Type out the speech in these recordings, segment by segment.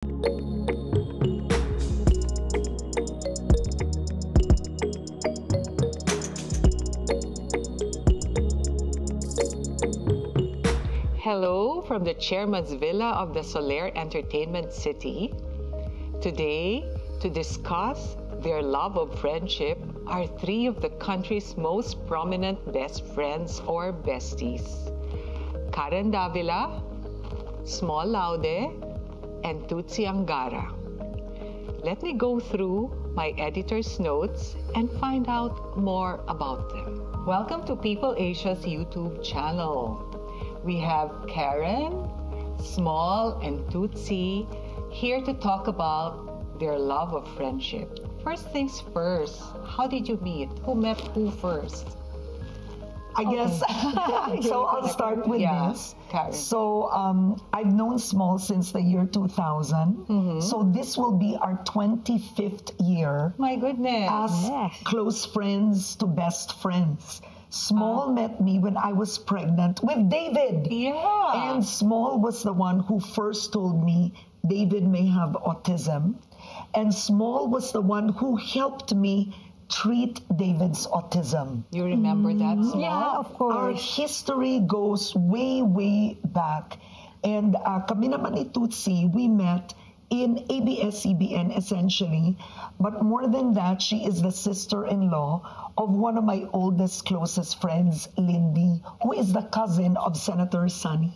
Hello from the Chairman's Villa of the Soler Entertainment City. Today, to discuss their love of friendship are three of the country's most prominent best friends or besties. Karen Davila, Small Laude, and Tutsi Angara. Let me go through my editor's notes and find out more about them. Welcome to People Asia's YouTube channel. We have Karen, Small, and Tutsi here to talk about their love of friendship. First things first, how did you meet? Who met who first? I guess, so I'll start with this. Karen. So I've known Small since the year 2000. So this will be our 25th year My goodness. as close friends to best friends. Small met me when I was pregnant with David. Yeah. And Small was the one who first told me David may have autism. And Small was the one who helped me treat David's autism. You remember that, Small? Yeah, of course. Our history goes way, way back. And kami naman ni Tutsi, we met in ABS-CBN essentially. But more than that, she is the sister-in-law of one of my oldest, closest friends, Lindy, who is the cousin of Senator Sonny.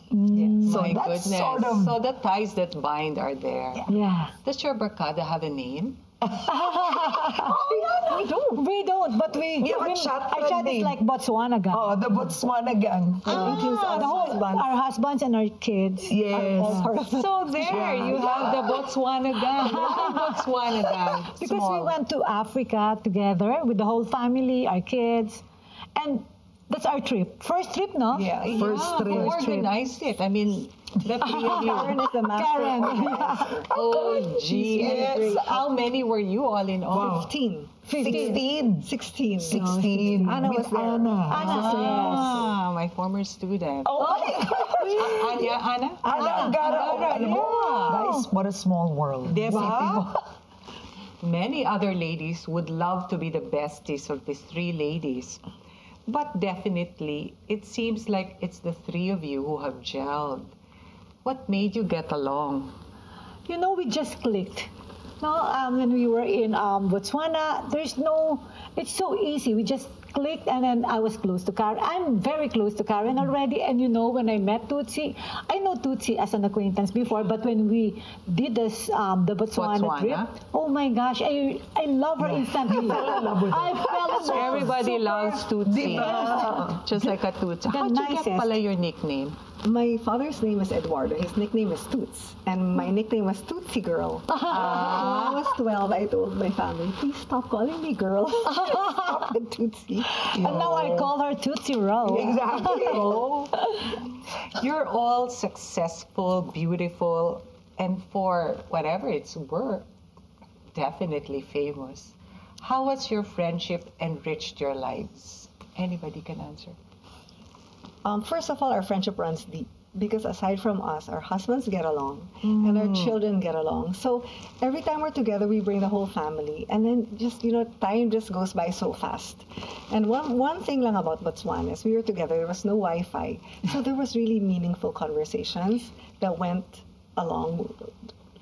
So My that's goodness. sort of... So the ties that bind are there. Yeah. Does your barkada have a name? We don't, but we have a chat our chat name. is like Botswana gang. Oh, the Botswana gang. Includes our husbands and our kids. Yes. Are all part of So there, you have the Botswana gang. Botswana gang. Because Small. we went to Africa together with the whole family, our kids, and that's our trip. First trip, no? Yeah, first Who trip. organized it? I mean, the three of you. Karen is the master. Karen. Oh, gee. Yes. How many were you all in all? 15. 16. 16. 16. Anna was with there. Anna. Ah, my former student. Oh my gosh. Anna? Anna Angara. Alam mo, yeah. Guys, what a small world. Diba? Many other ladies would love to be the besties of these three ladies. But definitely, it seems like it's the three of you who have gelled. What made you get along? You know, we just clicked. No, when we were in Botswana, it's so easy. We just clicked, and then I was close to Karen. I'm very close to Karen already, and you know, when I met Tutsi, I know Tutsi as an acquaintance before, but when we did this, the Botswana trip, oh my gosh, I love her instantly. I fell in love. Everybody loves Tutsi. Just like a Tutsi. How'd you get nicest. pala your nickname? My father's name is Eduardo. His nickname is Toots. And my nickname was Tootsie Girl. When I was 12, I told my family, please stop calling me girl. Stop with Tootsie. And now I call her Tootsie Row. Exactly. You're all successful, beautiful, and for whatever it's worth, definitely famous. How has your friendship enriched your lives? Anybody can answer. First of all, our friendship runs deep. Because aside from us, our husbands get along and our children get along. So every time we're together, we bring the whole family. And then just, time just goes by so fast. And one thing lang about Botswana is we were together, there was no Wi-Fi. So there was really meaningful conversations that went along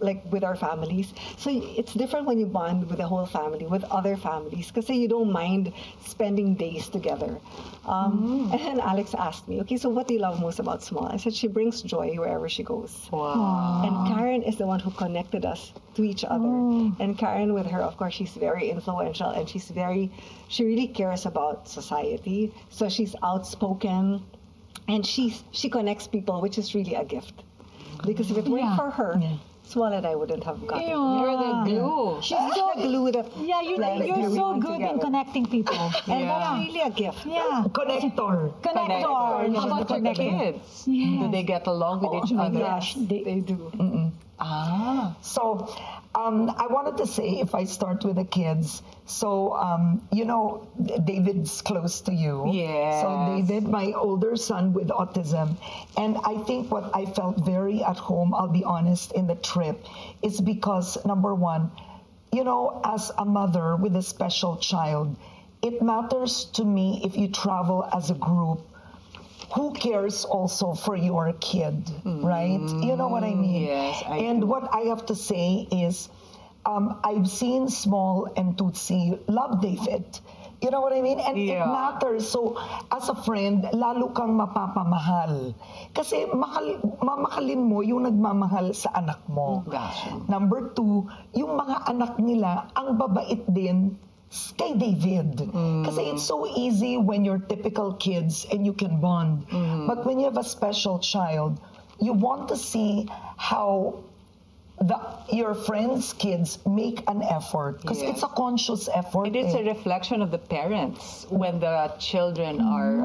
like with our families. So it's different when you bond with the whole family, with other families, because you don't mind spending days together. And then Alex asked me, okay, so what do you love most about Small? I said, she brings joy wherever she goes. Wow. And Karen is the one who connected us to each other. And Karen, with her, of course, she's very influential and she really cares about society. So she's outspoken and she connects people, which is really a gift. Because if it weren't for her, Small and I wouldn't have gotten You're the glue. She's so glue that you're so good in connecting people. and that's really a gift. Yeah. Connector. Connector. How about your kids? Yes. Do they get along with each Oh my other? gosh, They do. Ah. So I wanted to say, if I start with the kids, so, you know, David's close to you. Yes. So David, my older son with autism, and I think what I felt very at home, I'll be honest, in the trip, is because, number one, you know, as a mother with a special child, it matters to me if you travel as a group. Who cares also for your kid, right? You know what I mean? Yes, I And do. what I have to say is, I've seen Small and Tootsie love David. You know what I mean? And it Yeah. matters. So, as a friend, lalo kang mapapamahal. Kasi mamahalin mo yung nagmamahal sa anak mo. Gotcha. Number two, yung mga anak nila, ang babait din kay David. Kasi it's so easy when you're typical kids and you can bond. But when you have a special child, you want to see how your friends' kids make an effort. Because Yes. it's a conscious effort. And it's a reflection of the parents when the children are,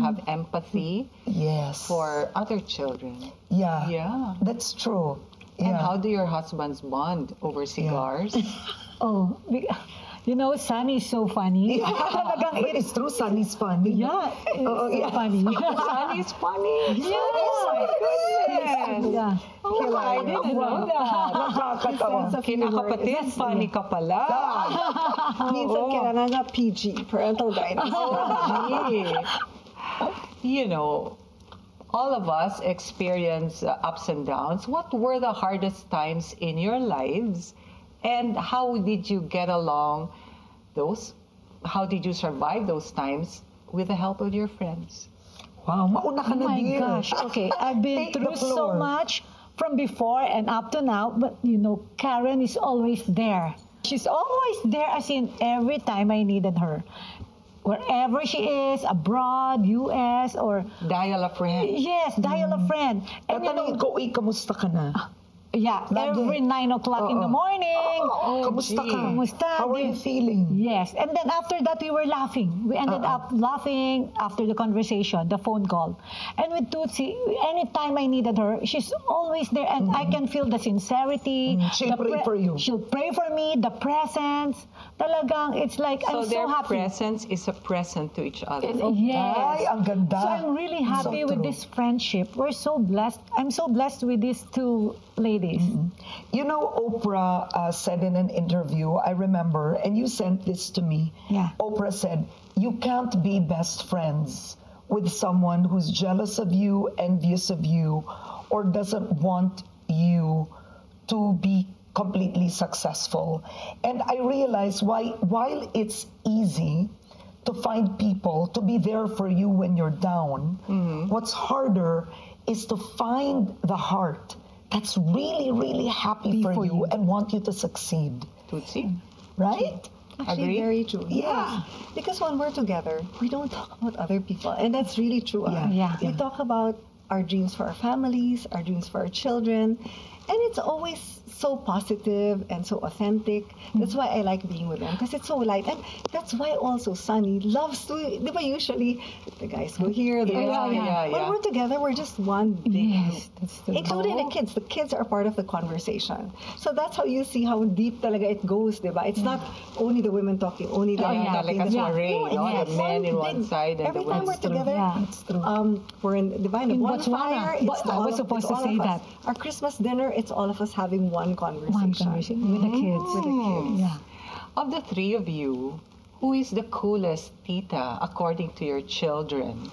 have empathy Yes. for other children. Yeah. Yeah. That's true. And Yeah. how do your husbands bond over cigars? Oh, you know, Sunny is so funny. Talagang But it's true, Sunny's funny. yeah, it's Oh, so yeah. funny. Sunny's funny. Yes. Oh my goodness. Yeah. Oh, I didn't know that. Nakakatawa. Kinakapatid, funny ka pala. Minsan kailangan nga PG, parental guidance. Gee. You know, all of us experience ups and downs. What were the hardest times in your lives? And how did you get along how did you survive those times with the help of your friends? Wow, mauna ka Oh na, my dear. gosh. Okay, I've been Take the through so floor. much from before and up to now, but you know, Karen is always there. She's always there, as in every time I needed her. Wherever she is, abroad, US, or Dial a friend. yes, dial a friend. And you know, Tatanungin ko, uy, kamusta ka na? yeah, Lagi. every 9 o'clock in the morning. Kamusta ka? Kamusta? How are you feeling? Yes, and then after that we were laughing. We ended up laughing after the conversation, the phone call. And with Tootsie, anytime I needed her, she's always there, and I can feel the sincerity. She'll the pray for you. She'll pray for me, the presence. Talagang, it's like, So I'm so their happy. presence is a present to each other. Yes. Ay, ang ganda. So I'm really happy So with true. this friendship. We're so blessed. I'm so blessed with these two ladies. You know, Oprah said in an interview, I remember, and you sent this to me. Yeah. Oprah said, you can't be best friends with someone who's jealous of you, envious of you, or doesn't want you to be completely successful. And I realized while it's easy to find people to be there for you when you're down, what's harder is to find the heart that's really, really happy for you and want you to succeed. Tootsie? Right? Actually, Agree? very true. Yeah. Yes. Because when we're together, we don't talk about other people. And that's really true. Yeah. We talk about our dreams for our families, our dreams for our children. And it's always so positive and so authentic. That's why I like being with them, because it's so light. And that's why also Sunny loves to, di ba usually, the guys go here, the Yeah, girls go here. yeah, When yeah. we're together, we're just one big Yes, group. that's true. Including the kids. The kids are part of the conversation. So that's how you see how deep talaga it goes, di ba? It's not only the women talking, only the men Yeah, talking. like a the- soiree, No, no? it's The men in one big- side and every the time women. we're together, Yeah, it's true. we're in the In bonfire. Botswana. It's I was supposed to say that. Our Christmas dinner, it's all of us having one conversation. One conversation with the kids. With the kids. Yeah. Of the three of you, who is the coolest tita according to your children?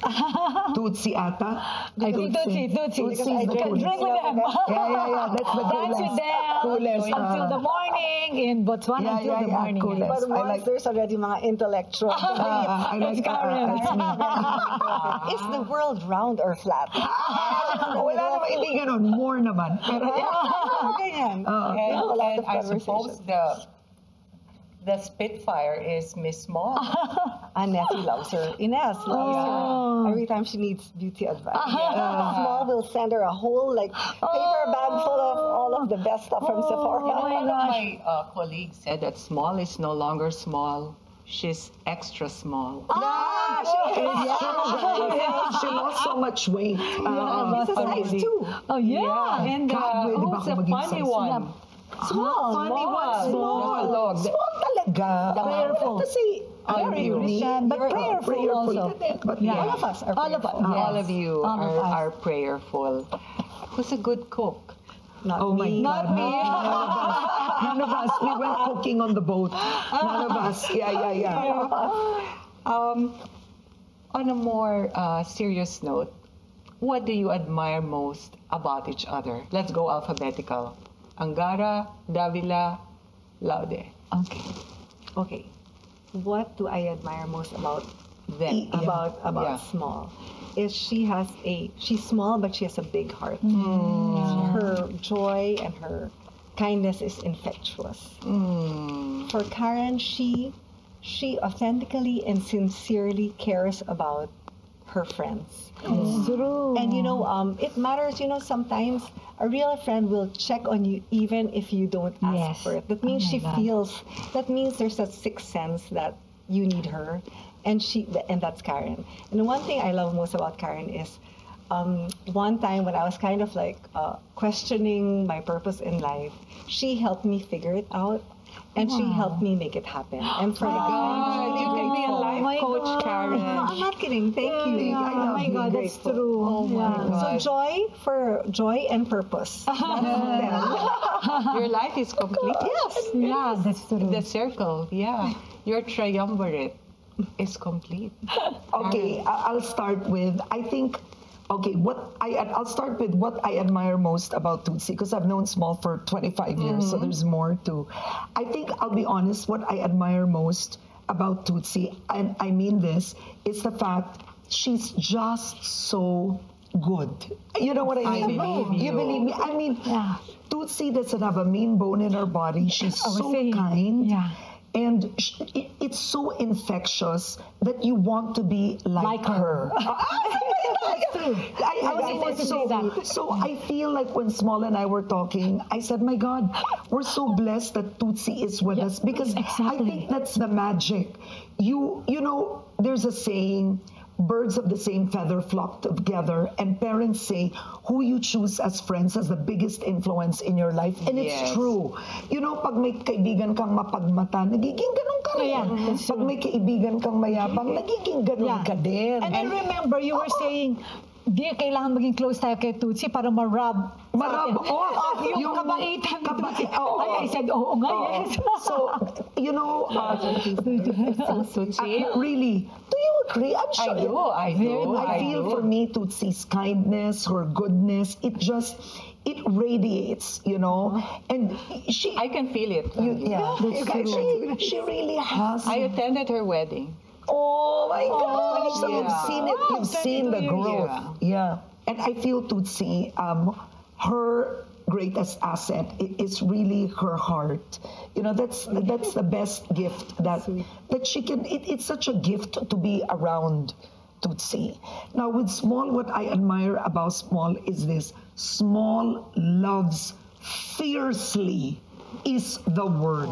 Tootsie ata. I don't think. Tootsie. Tootsie is the Drink coolest. with them. Yeah. That's the Dance with coolest. them Coolest. until the morning in Botswana Yeah, until yeah, the yeah, morning. coolest. But I once like- there's already mga intellectual, I like it's me. is the world round or flat? Wala naman, hindi ganun. More naman. Pero, Ganyan. And, We have a lot and of I suppose conversations. the Spitfire is Miss Small. And Nessie loves her. Ines loves her. Every time she needs beauty advice. Small will send her a whole paper bag full of all of the best stuff from Sephora. One of my colleagues said that Small is no longer small. She's extra small. She lost so much weight. It's a size 2. Oh, yeah. And God, pwede ba who's ako the maging funny size? one? Small. Funny one. Small. Small talaga. Prayerful. Kasi Very Christian, but prayerful also. But Yeah. All of us are All of prayerful. us. All of you All of us. are prayerful. Who's a good cook? Not oh my me. God. Not me. None of us. We went cooking on the boat. None of us. Yeah. On a more serious note, what do you admire most about each other? Let's go alphabetical. Angara, Davila, Laude. Okay. Okay. What do I admire most about them? Yeah. About Yeah. Small is she's small but she has a big heart. Her joy and her kindness is infectious. For Karen, she authentically and sincerely cares about her friends. True. And it matters, sometimes a real friend will check on you even if you don't ask Yes. for it. That means Oh my she God. feels, that means there's a sixth sense that you need her. And that's Karen. And the one thing I love most about Karen is one time when I was kind of like questioning my purpose in life, she helped me figure it out. And she helped me make it happen. And for that, God, you can be a Oh my life coach, God. Karen. no, I'm not kidding. Thank you. I Oh love my being God, that's grateful. true. Oh my Yeah. God. So joy and purpose. That's them. Your life is complete. Yes. Yeah, that's true. The circle, yeah. Your triumvirate is complete. Okay, I'll start with, I think, okay, I'll start with what I admire most about Tutsi, because I've known Small for 25 years, so there's more to. I think, I'll be honest, what I admire most about Tutsi, and I mean this, is the fact she's just so good. You know what I mean? believe you. believe me. I mean, Yeah. Tutsi doesn't have a mean bone in her body. She's I was so saying, kind. yeah. And it's so infectious that you want to be like her. true. I was supposed to say so, that. so I feel like when Small and I were talking, I said, my God, we're so blessed that Tutsi is with us, because I exactly. think that's the magic. You know, there's a saying, birds of the same feather flock together, and parents say who you choose as friends has the biggest influence in your life, and it's Yes. true. You know, pag may kaibigan kang mapagmata, nagiging ganun ka rin. Yeah, that's Pag true. may kaibigan kang mayabang, nagiging ganun ka din. And I remember you were saying, di kailangan maging close tayo kay Tutsi para marab. Marab off Yung kabaitan ni Tutsi. oo. Ay, I said, oo nga, yes. So, you know, Tutsi? really, do you agree? I'm sure. I do. I feel for me, Tutsi's kindness, her goodness, it radiates, you know. And she, I can feel it. she really has. I attended her wedding. Oh my gosh! So yeah. you've seen it. You've seen the 22 years. growth. Yeah. And I feel Tutsi, her greatest asset is really her heart. You know, that's the best gift that she can. It's such a gift to be around Tutsi. Now with Small, what I admire about Small is this: Small loves fiercely is the word.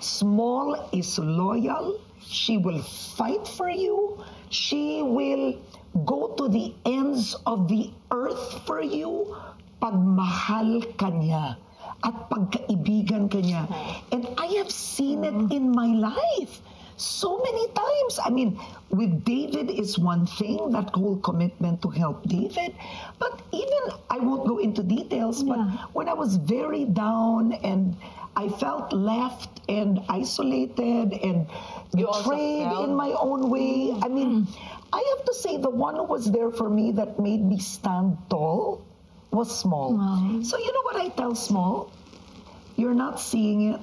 Small is loyal. She will fight for you. She will go to the ends of the earth for you. Pagmahal ka niya at pagkaibigan ka niya. And I have seen it in my life so many times. I mean, with David is one thing, that whole commitment to help David. But even, I won't go into details, but when I was very down and I felt left and isolated and You also betrayed felt- in my own way. I mean, I have to say the one who was there for me that made me stand tall was Small. So you know what I tell Small? You're not seeing it,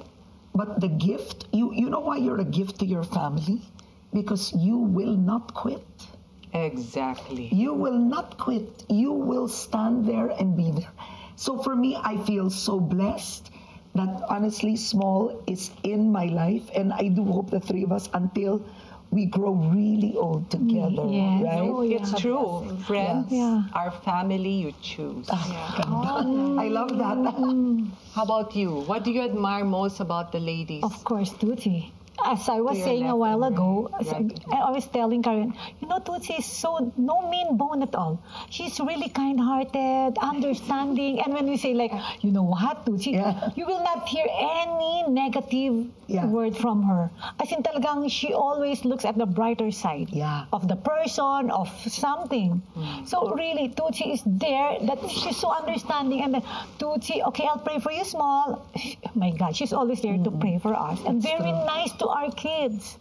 but the gift, you know why you're a gift to your family? Because you will not quit. Exactly. You will not quit. You will stand there and be there. So for me, I feel so blessed that honestly Small is in my life, and I do hope the three of us, until we grow really old together, Yes. right? Oh, It's true. Friends Yeah. are family you choose. I love that. How about you? What do you admire most about the ladies? Of course, Tutsi. as I was your saying a left while and ago, right. I was telling Karen, Tootsie is so no mean bone at all. She's really kind-hearted, understanding, and when we say like, you know what, Tootsie, Yeah. you will not hear any negative Yeah. word from her. As in talagang she always looks at the brighter side Yeah. of the person, of something. So really, Tootsie is there, that she's so understanding, and then, Tootsie, okay, I'll pray for you, small. Oh my God, she's always there to pray for us, and very nice to our kids.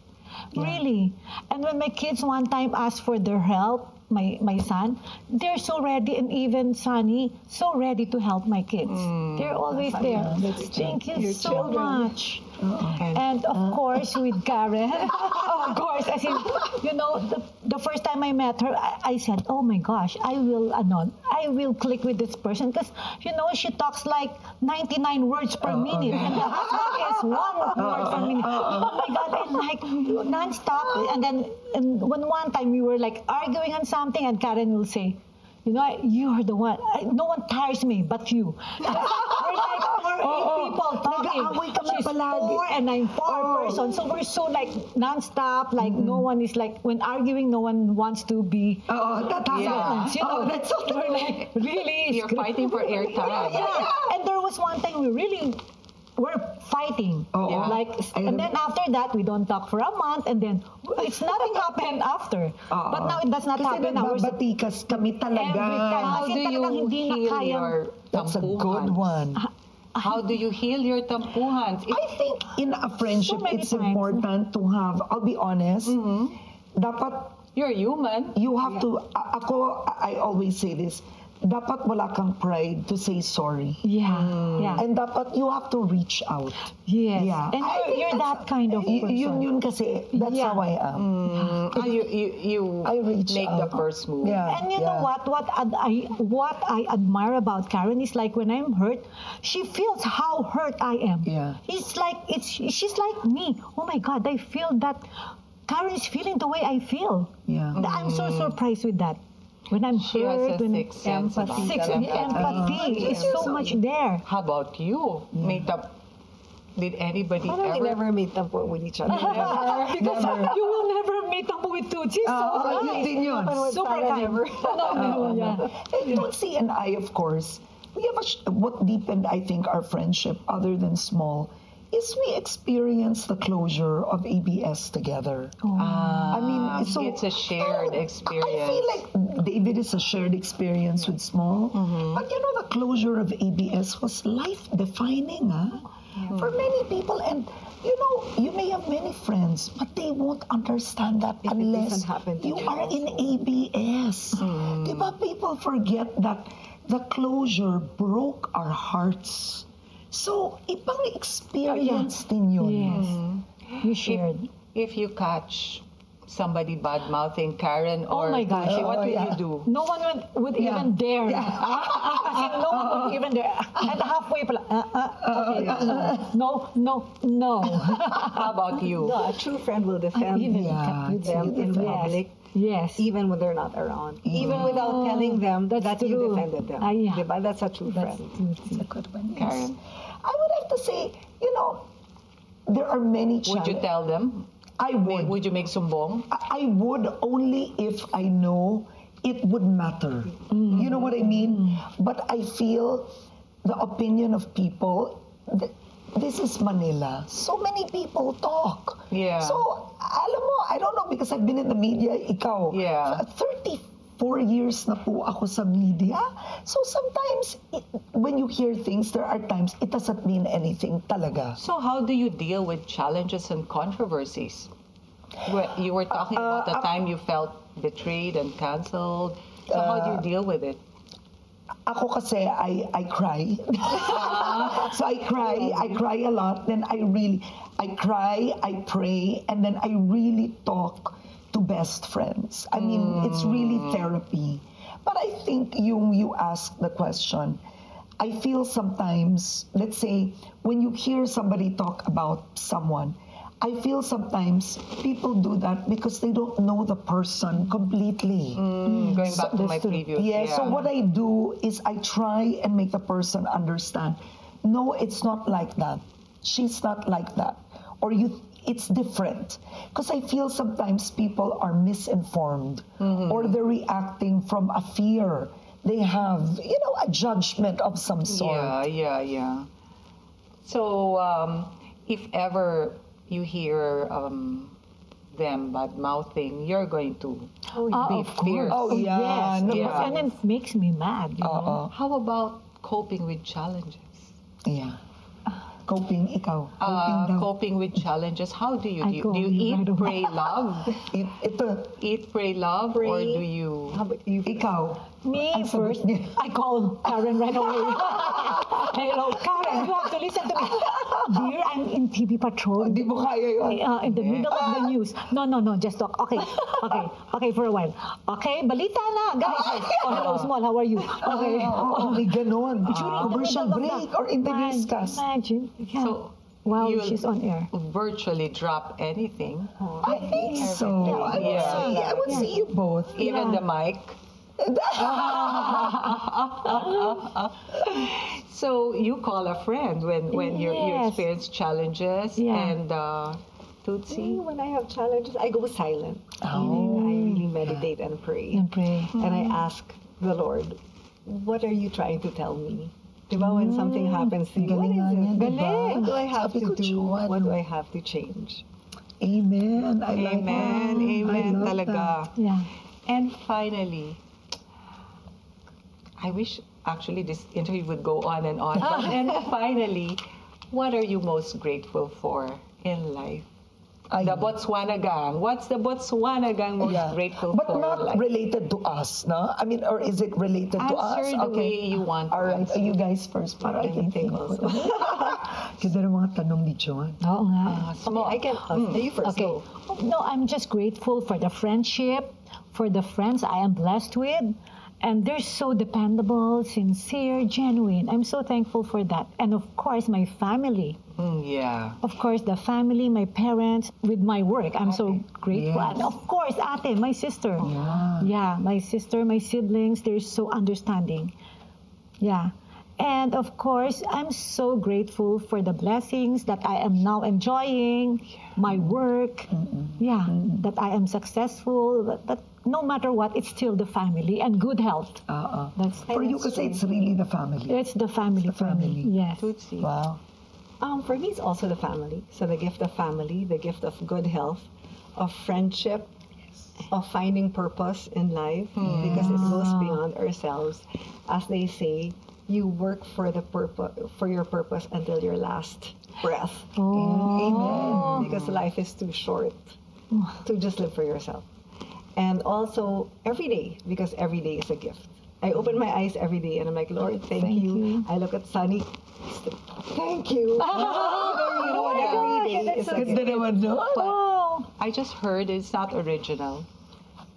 Really. And when my kids one time asked for their help, my son, they're so ready, and even Sunny, so ready to help my kids. They're always there. Thank you so much. And of course, with Karen, of course, as in, the first time I met her, I said, oh my gosh, I will click with this person because, she talks like 99 words per minute, and the husband is 1 word per minute. Oh my God, I like non-stop. And then when one time we were like arguing on something, and Karen will say, you are the one. No one tires me but you. We're like 8 people talking. Nag-aaway kami She's palagi. 4 and I'm 4 person. So we're so like non-stop. Like no one is like, when arguing, no one wants to be That happens. silence. That's so We're like, really? You're fighting for airtime. Yeah. And there was one time we really were fighting. Yeah. Like, and then after that, we don't talk for a month, and then it's nothing happened after. But now it does not Kasi happen. Now we're nagbabatikas kami talaga. Every time. How Kasi do you talagang hindi na heal kayang- your That's a good tampuhans? one. How do you heal your tampuhans? I think in a friendship, So many it's times. important to have, I'll be honest, dapat You're human. you have to, I always say this, dapat wala kang pride to say sorry. Yeah. And dapat you have to reach out. Yes. Yeah. And I think you're that kind of person. Yun kasi, that's Yeah. how I am. You I reach make the out. first move. Yeah. And you know what? What I admire about Karen is like when I'm hurt, she feels how hurt I am. Yeah. She's like me. Oh my God, I feel that Karen is feeling the way I feel. Yeah. I'm so surprised with that. When I'm She has hurt, a when sixth sense about the empathy. empathy is so much there. How about you? Did anybody Why don't we ever? never meet them with each other? Because you will never meet up with Tucci. So yun din yun. Super Sana kind. never. No, yeah. And Lucy and I, of course, we have what deepened, I think, our friendship, other than small, is we experienced the closure of ABS together. I mean, so it's a shared I experience. feel like David is a shared experience with small, but the closure of ABS was life-defining, for many people. And you may have many friends, but they won't understand that If it unless doesn't happen to you you are in ABS. Diba, people forget that the closure broke our hearts. So, ibang experience din yun. Yes. You shared. If you catch somebody bad mouthing Karen or Oh my gosh. Tucci, what Oh, will yeah. you do? No one would even dare. As in, no one would even dare. And halfway pala, okay, no. How about you? No, a true friend will defend Even them in public, Yes. even when they're not around. Even without telling them That's that you true. defended them. Yeah. Diba? That's a true That's friend. It's a good one, yes. Karen? I would have to say, there are many Would you challenges. tell them? I would. Would you make sumbong? I would only if I know it would matter. You know what I mean? But I feel the opinion of people, this is Manila. So many people talk. Yeah. So, alam mo, I don't know because I've been in the media, ikaw. Yeah. 34 years na po ako sa media. So sometimes, when you hear things, there are times it doesn't mean anything talaga. So how do you deal with challenges and controversies? You were talking about the time you felt betrayed and canceled. So how do you deal with it? Ako kasi, I cry. So I cry a lot. Then I cry, I pray, and then I really talk to best friends. I mean, it's really therapy. But I think you asked the question. I feel sometimes, let's say, when you hear somebody talk about someone, I feel sometimes people do that because they don't know the person completely. Going back to my previous. Yeah, so what I do is I try and make the person understand, no, it's not like that. She's not like that. Or it's different because I feel sometimes people are misinformed or they're reacting from a fear. They have, a judgment of some sort. Yeah. So, if ever you hear them bad mouthing, you're going to be of fierce. course. Oh, yeah. Yes, No, yes. yeah. And it makes me mad. You know? How about coping with challenges? Yeah. Coping, ikaw. Coping daw. Coping with challenges. How do you I do? go Do you you eat, right away. pray, love? Ito, Eat, pray, love, or Pray. do you? How about you? ikaw. Me Ang sagot first, niya. I call Karen right away. Hello, Karen, you have to listen to me. Dear, I'm in TV Patrol. Hindi mo kaya yun. In the middle of the news. No, just talk. Okay, for a while. Okay, balita na, guys. Oh, hello, Small, how are you? Okay. Oh, may ganon. During the Commercial middle of break or in the newscast. Imagine. Yeah. So, wow, you'll she's on air. virtually drop anything, I think so. I would see you both. even the mic. So you call a friend when you Yes. experience challenges Yeah. and Tootsie. When I have challenges, I go silent. Oh. Meaning I really meditate and pray. And pray. And I ask the Lord, what are you trying to tell me? Diba, when something happens to you, what is Galingan it? niya, diba? What do I have Sabi to ko, do? Joanne, What do I have to change? Amen. I like Amen, that. amen I love talaga. Yeah. And finally, I wish actually this interview would go on and on. And finally, what are you most grateful for in life? Ay. The Botswana gang. What's the Botswana gang most Yeah. grateful But for in not life? related to us, no? I mean, or is it related to us? Answer the way you want to All right, answer. you guys first para I can think also. Kasi yung mga tanong ni John. Oo nga. Small. I can ask you first. Okay. Go. No, I'm just grateful for the friendship, for the friends I am blessed with. And they're so dependable, sincere, genuine. I'm so thankful for that. And of course, my family. Yeah. Of course, the family, my parents, with my work. I'm so grateful. Yes. And of course, ate, my sister. Yeah, my sister, my siblings, they're so understanding. Yeah. And of course, I'm so grateful for the blessings that I am now enjoying, my work. Yeah, that I am successful. But no matter what, it's still the family and good health. That's For you, kasi it's really the family. it's the family The for me. family. Yes. Tootsie. Wow. For me, it's also the family. So the gift of family, the gift of good health, of friendship, of finding purpose in life, because it goes beyond ourselves. As they say, you work for the purpose, for your purpose until your last breath. Amen. Because life is too short to just live for yourself. And also every day, because every day is a gift. I open my eyes every day and I'm like, Lord, thank you. I look at Sunny, thank you. You know what, every day is a Ganda gift. naman, no? Oh, I just heard it's not original.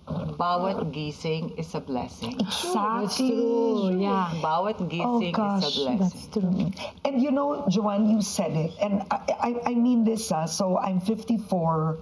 Bawat gising is a blessing. that's true. Yeah. Bawat gising is gosh, a blessing. That's true. And you know, Joanne, you said it, and I mean this, so I'm 54.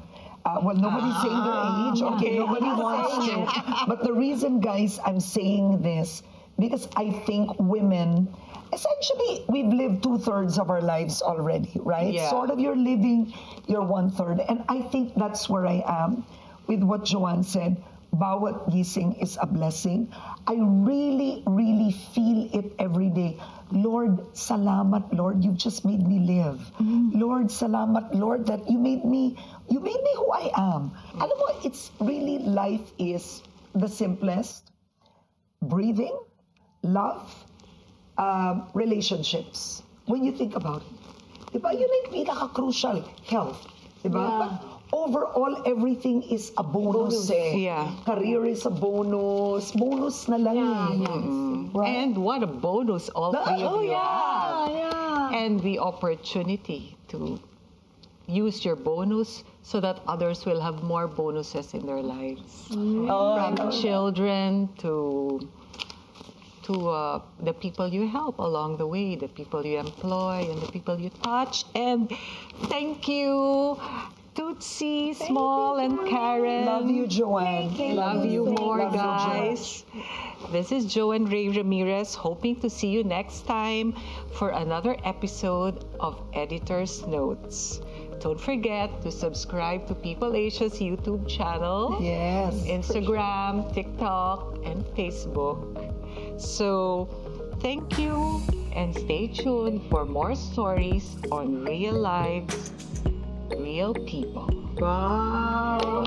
Well, nobody's saying their age, okay? Nobody wants to. But the reason, guys, I'm saying this, because I think women, essentially, we've lived 2/3 of our lives already, right? Yeah. Sort of you're living your 1/3. And I think that's where I am with what Joanne said. Bawat gising is a blessing. I really, really feel it every day. Lord, salamat, Lord, you've just made me live. Lord, salamat, Lord, that you made me who I am. Alam mo, it's really, life is the simplest. Breathing, love, relationships. When you think about it. Diba? Yun ang pinaka-crucial. Health. Diba? But overall, everything is a bonus. Yeah. Career is a bonus. Bonus na lang. Right? And what a bonus all three of you have. Yeah. And the opportunity to use your bonus so that others will have more bonuses in their lives. From children to the people you help along the way, the people you employ, and the people you touch. And thank you, Tootsie, Small, and Karen. Love you, Joanne. Love you more, Love you, guys. This is Joanne Ray Ramirez, hoping to see you next time for another episode of Editor's Notes. Don't forget to subscribe to People Asia's YouTube channel, Yes. Instagram, TikTok, and Facebook. So, thank you and stay tuned for more stories on real lives, real people. Wow.